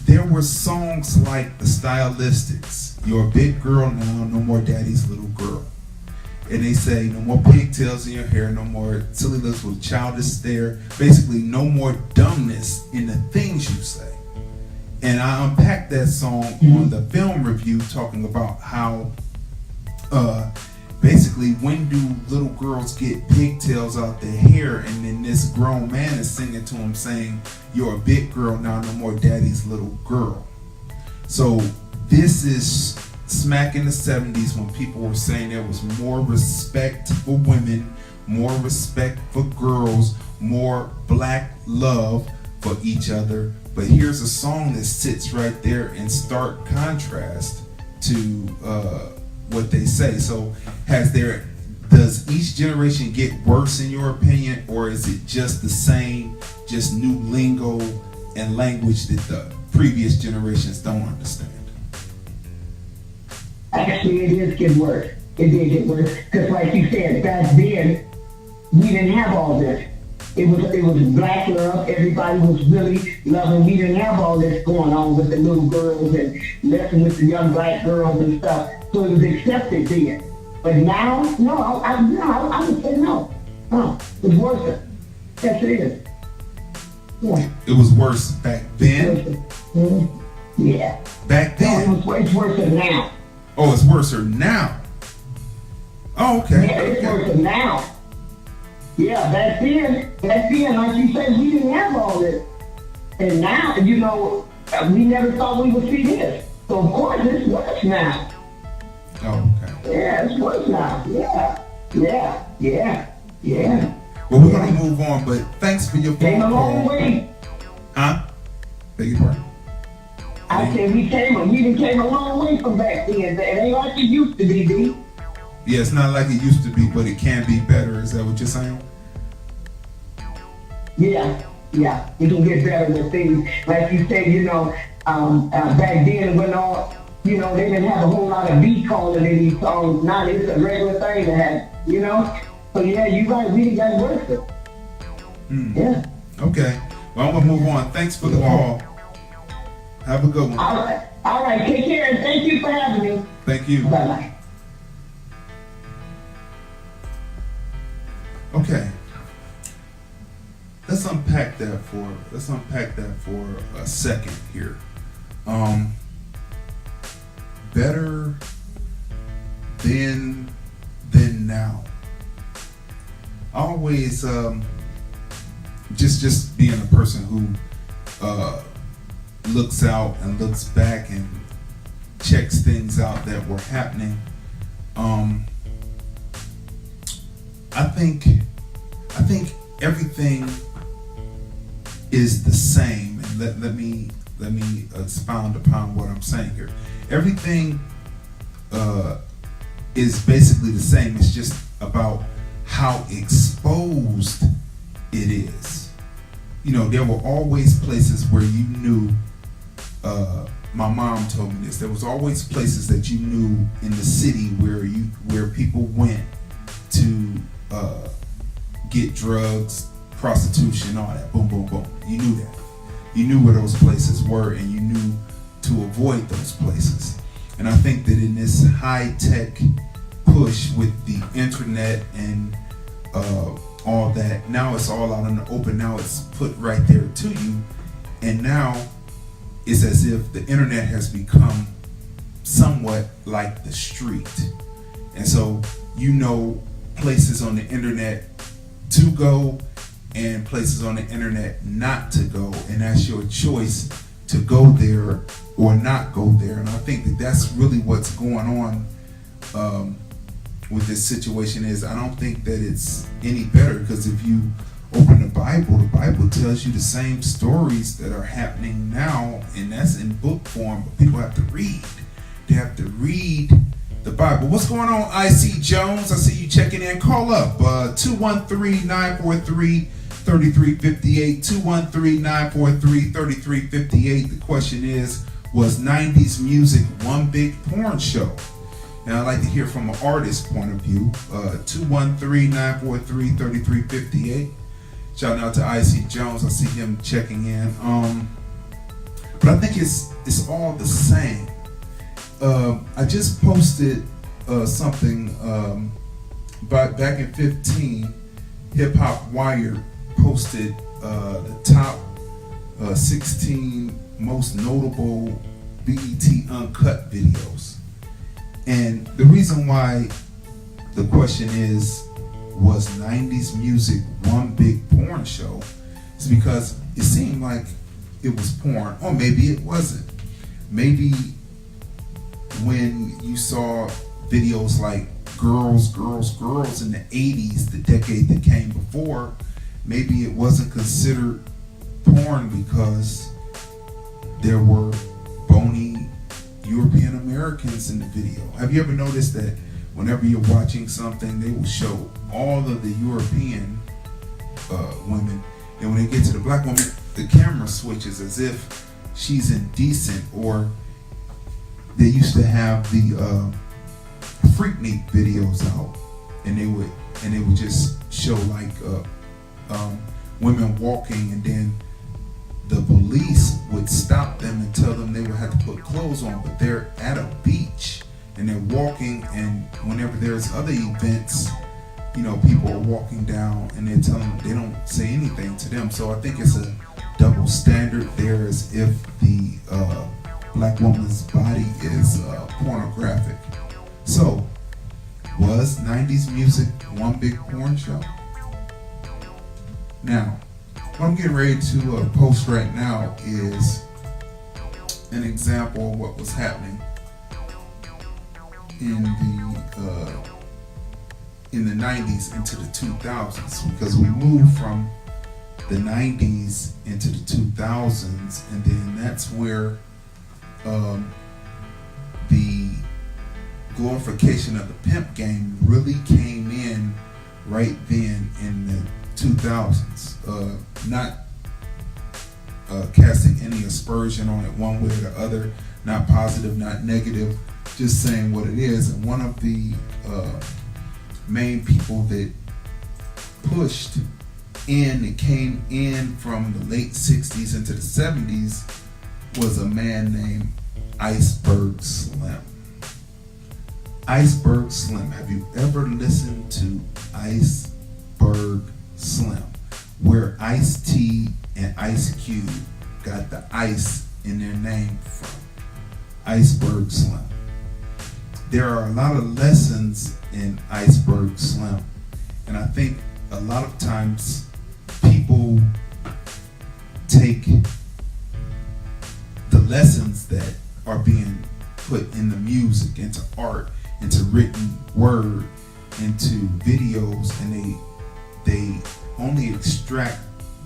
there were songs like the Stylistics, You're a Big Girl Now, No More Daddy's Little Girl. And they say no more pigtails in your hair, no more silly looks with childish stare, basically no more dumbness in the things you say. And I unpacked that song on the film review, talking about how basically when do little girls get pigtails out their hair, and then this grown man is singing to them saying, you're a big girl now, no more daddy's little girl. So this is smack in the 70s when people were saying there was more respect for women, more respect for girls, more black love for each other. But here's a song that sits right there in stark contrast to what they say. So does each generation get worse in your opinion, or is it just the same, just new lingo and language that the previous generations don't understand? Actually, it did get worse. It did get worse. Because like you said, back then, we didn't have all this. It was black love. Everybody was really loving. We didn't have all this going on with the little girls and messing with the young black girls and stuff. So it was accepted then. But now, no, I would say no. No, it's worse. Yes, it is. Yeah. It was worse back then? Yeah. Back then? No, it's worse than now. Oh, it's worse now. Oh, okay. Yeah, it's worse than now. Yeah, back then, like you said, we didn't have all this. And now, you know, we never thought we would see this. So, of course, it's worse now. Oh, okay. Yeah, it's worse now. Yeah. Well, we're going to move on, but thanks for your phone Came a call. long way. Huh? Beg your pardon? I said we came a long way from back then. It ain't like it used to be, D. Yeah, it's not like it used to be, but it can be better. Is that what you're saying? Yeah. We can get better with things. Like you said, you know, back then when all, you know, they didn't have a whole lot of beat calling in these songs. Now it's a regular thing to have, you know? So yeah, you guys really got work with. Yeah. Okay. Well, I'm going to move on. Thanks for the call. Have a good one. All right. Take care, and thank you for having me. Thank you. Bye-bye. Okay. Let's unpack that for a second here. Better then than now. Always just being a person who looks out and looks back and checks things out that were happening. I think everything is the same, and let me expound upon what I'm saying here. Everything is basically the same. It's just about how exposed it is. You know, there were always places where you knew. My mom told me this. There was always places that you knew in the city where people went to get drugs, prostitution, all that. Boom, boom, boom. You knew that. You knew where those places were, and you knew to avoid those places. And I think that in this high-tech push with the internet and all that, now it's all out in the open. Now it's put right there to you, and now it's as if the internet has become somewhat like the street. And so you know places on the internet to go and places on the internet not to go, and that's your choice to go there or not go there. And I think that that's really what's going on with this situation. Is I don't think that it's any better, because if you open the Bible tells you the same stories that are happening now, and that's in book form, but people have to read. They have to read the Bible. What's going on, IC Jones? I see you checking in. Call up 213-943-3358, 213-943-3358. The question is, was 90s music one big porn show? Now, I'd like to hear from an artist's point of view. 213-943-3358. Shout out to IC Jones. I see him checking in. But I think it's all the same. I just posted something back in 15. Hip Hop Wired posted the top 16 most notable BET uncut videos. And the reason why the question is, was 90s music one big porn show, is because it seemed like it was porn, or maybe it wasn't. Maybe when you saw videos like Girls in the 80s, the decade that came before, maybe it wasn't considered porn because there were bony European Americans in the video. Have you ever noticed that whenever you're watching something, they will show all of the European women, and when they get to the black woman, the camera switches as if she's indecent? Or they used to have the Freaknik videos out, and they would just show like women walking, and then the police would stop them and tell them they would have to put clothes on, but they're at a beach and they're walking, and whenever there's other events, you know, people are walking down and they're telling them, they don't say anything to them. So I think it's a double standard there, as if the black woman's body is pornographic. So, was 90s music one big porn show? Now, what I'm getting ready to post right now is an example of what was happening in the 90s into the 2000s, because we moved from the 90s into the 2000s, and then that's where the glorification of the pimp game really came in, right then in the 2000s. Not casting any aspersion on it one way or the other, not positive, not negative, just saying what it is. And one of the main people that pushed in and came in from the late 60s into the 70s was a man named Iceberg Slim. Iceberg Slim. Have you ever listened to Iceberg Slim? Where Ice-T and Ice Cube got the ice in their name from. Iceberg Slim. There are a lot of lessons in Iceberg Slim, and I think a lot of times people take the lessons that are being put in the music, into art, into written word, into videos, and they only extract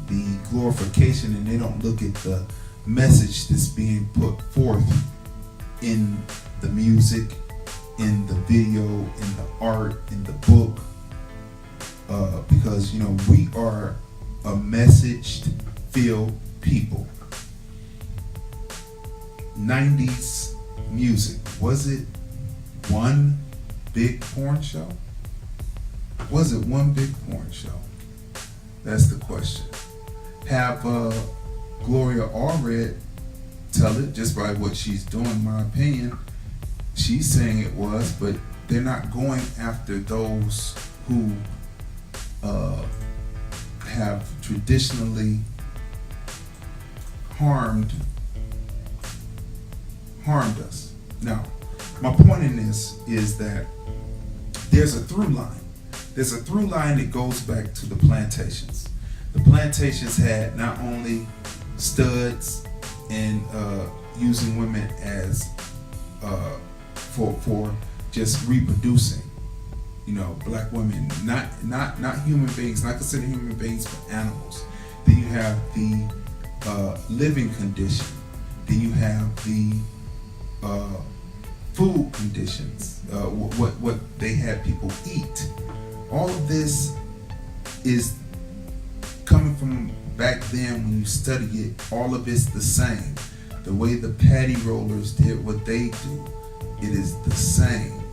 the glorification, and they don't look at the message that's being put forth in the music, in the video, in the art, in the book, because, you know, we are a message-filled people. 90s music, was it one big porn show? Was it one big porn show? That's the question. Have Gloria Allred tell it just by what she's doing, in my opinion. She's saying it was, but they're not going after those who have traditionally harmed us. Now, my point in this is that there's a through line. There's a through line that goes back to the plantations. The plantations had not only studs and using women as for just reproducing, black women, not human beings, not considered human beings, but animals. Then you have the living condition. Then you have the food conditions, what they had people eat. All of this is coming from back then when you study it. All of it's the same. The way the patty rollers did what they do, it is the same.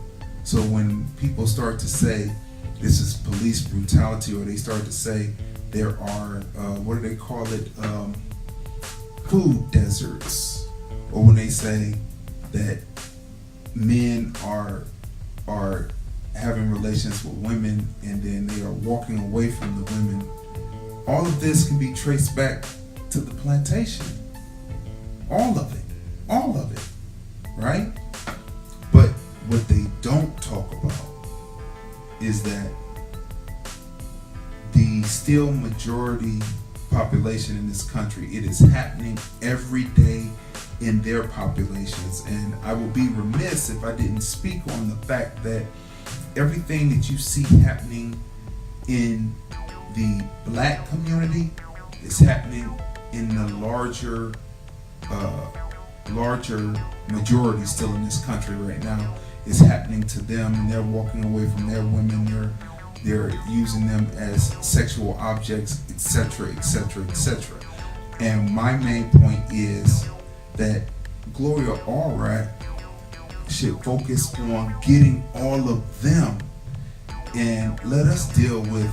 So when people start to say this is police brutality, or they start to say there are, what do they call it, food deserts, or when they say that men are having relations with women and then they are walking away from the women, all of this can be traced back to the plantation. All of it, right? But what they don't talk about is that the still majority population in this country, it is happening every day in their populations. And I would be remiss if I didn't speak on the fact that everything that you see happening in the black community is happening in the larger majority still in this country right now. Is happening to them, and they're walking away from their women. They're using them as sexual objects, etc., etc., etc. And my main point is that Gloria Allred should focus on getting all of them, and let us deal with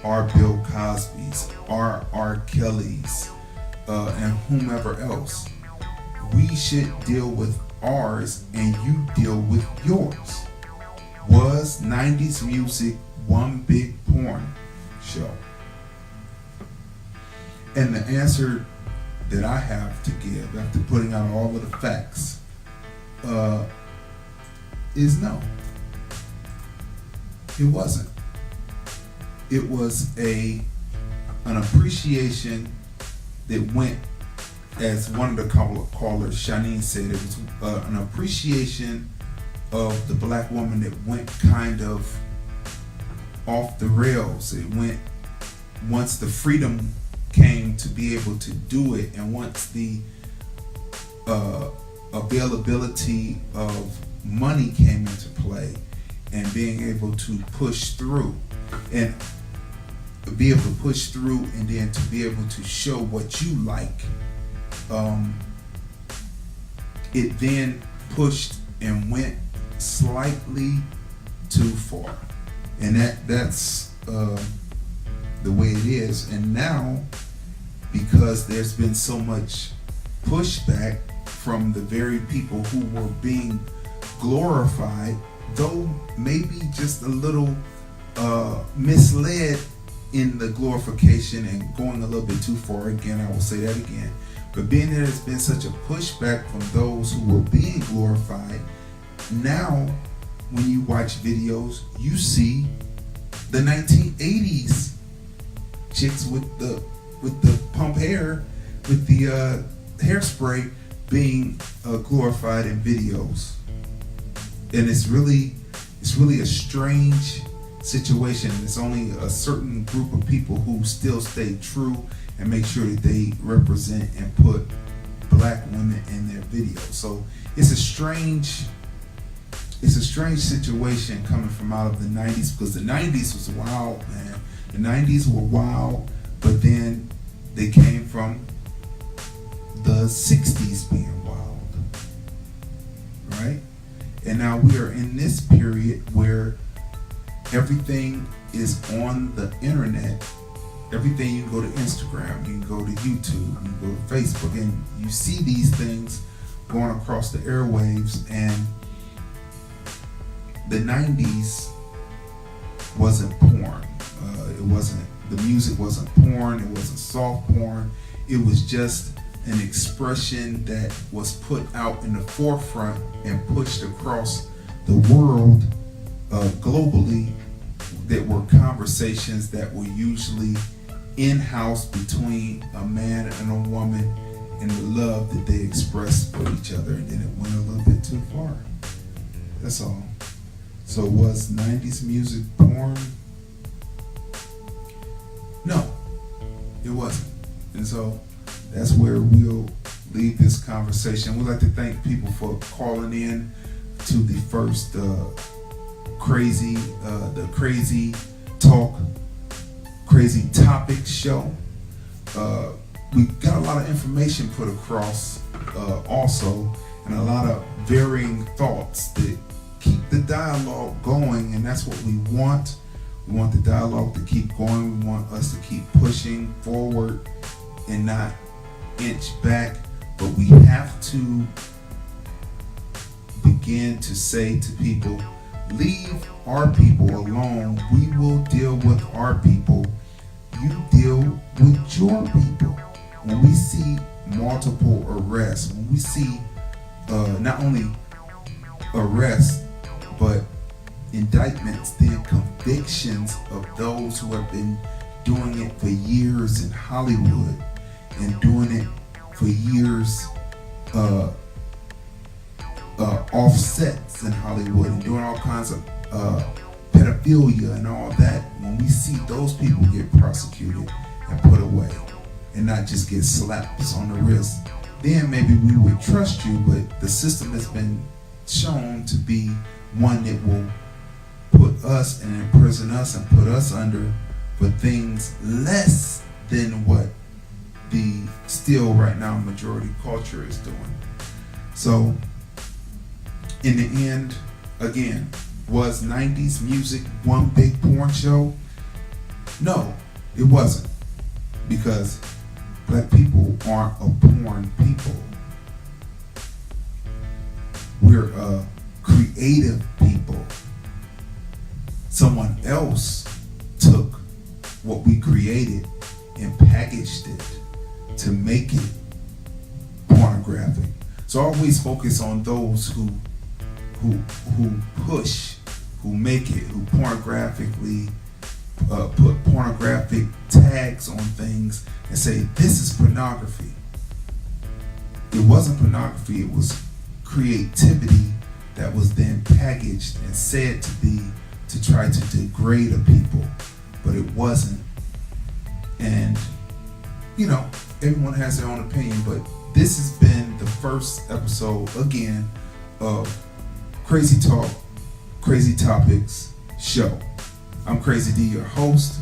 our Bill Cosby's, our R. Kelly's, and whomever else. We should deal with ours, and you deal with yours. Was 90s music one big porn show? And the answer that I have to give after putting out all of the facts is no. It wasn't. It was an appreciation that went, as one of the callers, Shanine, said, it was an appreciation of the black woman that went kind of off the rails. It went, once the freedom came to be able to do it, and once the availability of money came into play, and being able to push through, and be able to push through, and then to be able to show what you like, it then pushed and went slightly too far, and that's the way it is. And now, because there's been so much pushback from the very people who were being glorified, though maybe just a little misled in the glorification and going a little bit too far, again, I will say that again. But being there has been such a pushback from those who were being glorified, now when you watch videos, you see the 1980s chicks with the pump hair, with the hairspray being glorified in videos. And it's really a strange situation. It's only a certain group of people who still stay true and make sure that they represent and put black women in their videos. So it's a strange situation coming from out of the 90s, because the 90s was wild, man. The 90s were wild, but then they came from the 60s being wild, right? And now we are in this period where Everything is on the internet. Everything, you can go to Instagram, you can go to YouTube, you can go to Facebook, and you see these things going across the airwaves. And the 90s wasn't porn. The music wasn't porn, it wasn't soft porn. It was just an expression that was put out in the forefront and pushed across the world globally. That were conversations that were usually in-house between a man and a woman, and the love that they expressed for each other, and then it went a little bit too far. That's all. So was 90s music porn? No, it wasn't. And so that's where we'll leave this conversation. We'd like to thank people for calling in to the first Crazy Talk, Crazy Topic show. We got a lot of information put across also, and a lot of varying thoughts that keep the dialogue going, and that's what we want. We want the dialogue to keep going. We want us to keep pushing forward and not inch back, but we have to begin to say to people, leave our people alone. We will deal with our people. You deal with your people. When we see multiple arrests, when we see not only arrests, but indictments, then convictions of those who have been doing it for years in Hollywood and doing it for years offsets in Hollywood and doing all kinds of pedophilia and all that. When we see those people get prosecuted and put away and not just get slaps on the wrist, then maybe we would trust you. But the system has been shown to be one that will put us and imprison us and put us under for things less than what the still right now majority culture is doing. So in the end, again, was 90s music one big porn show? No, it wasn't. Because black people aren't a porn people. We're a creative people. Someone else took what we created and packaged it to make it pornographic. So always focus on those who push, who make it, who pornographically put pornographic tags on things and say this is pornography. It wasn't pornography, it was creativity that was then packaged and said to be to try to degrade a people, but it wasn't. And you know, everyone has their own opinion, but this has been the first episode again of Crazy Talk, Crazy Topics show. I'm Crazy D, your host,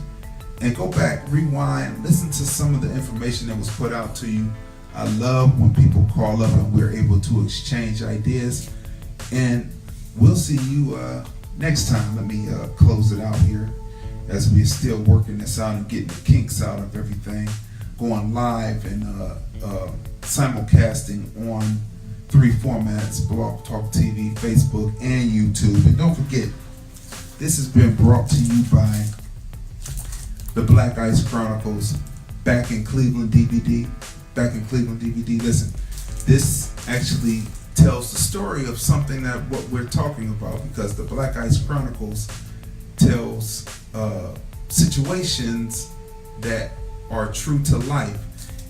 and go back, rewind, listen to some of the information that was put out to you. I love when people call up and we're able to exchange ideas, and we'll see you next time. Let me close it out here as we're still working this out and getting the kinks out of everything, going live and simulcasting on 3 formats: Blog Talk TV, Facebook, and YouTube. And don't forget, this has been brought to you by the Black Ice Chronicles Back in Cleveland DVD. Back in Cleveland DVD. Listen, this actually tells the story of something that what we're talking about, because the Black Ice Chronicles tells situations that are true to life,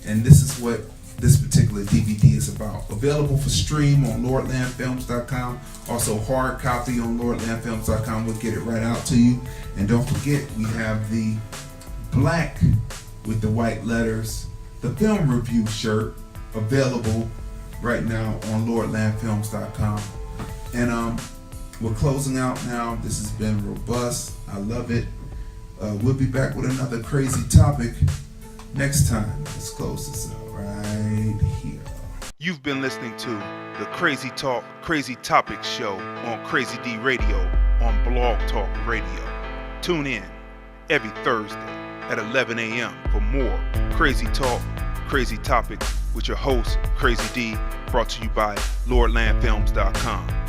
and this is what this particular DVD is about. Available for stream on LordlandFilms.com. Also hard copy on LordlandFilms.com. We'll get it right out to you. And don't forget, we have the black with the white letters, the film review shirt, available right now on LordlandFilms.com. And we're closing out now. This has been robust. I love it. We'll be back with another crazy topic next time. Let's close this out right here. You've been listening to the Crazy Talk, Crazy Topics show on Crazy D Radio on Blog Talk Radio. Tune in every Thursday at 11 a.m. for more crazy talk, crazy topics with your host, Crazy D, brought to you by LordlandFilms.com.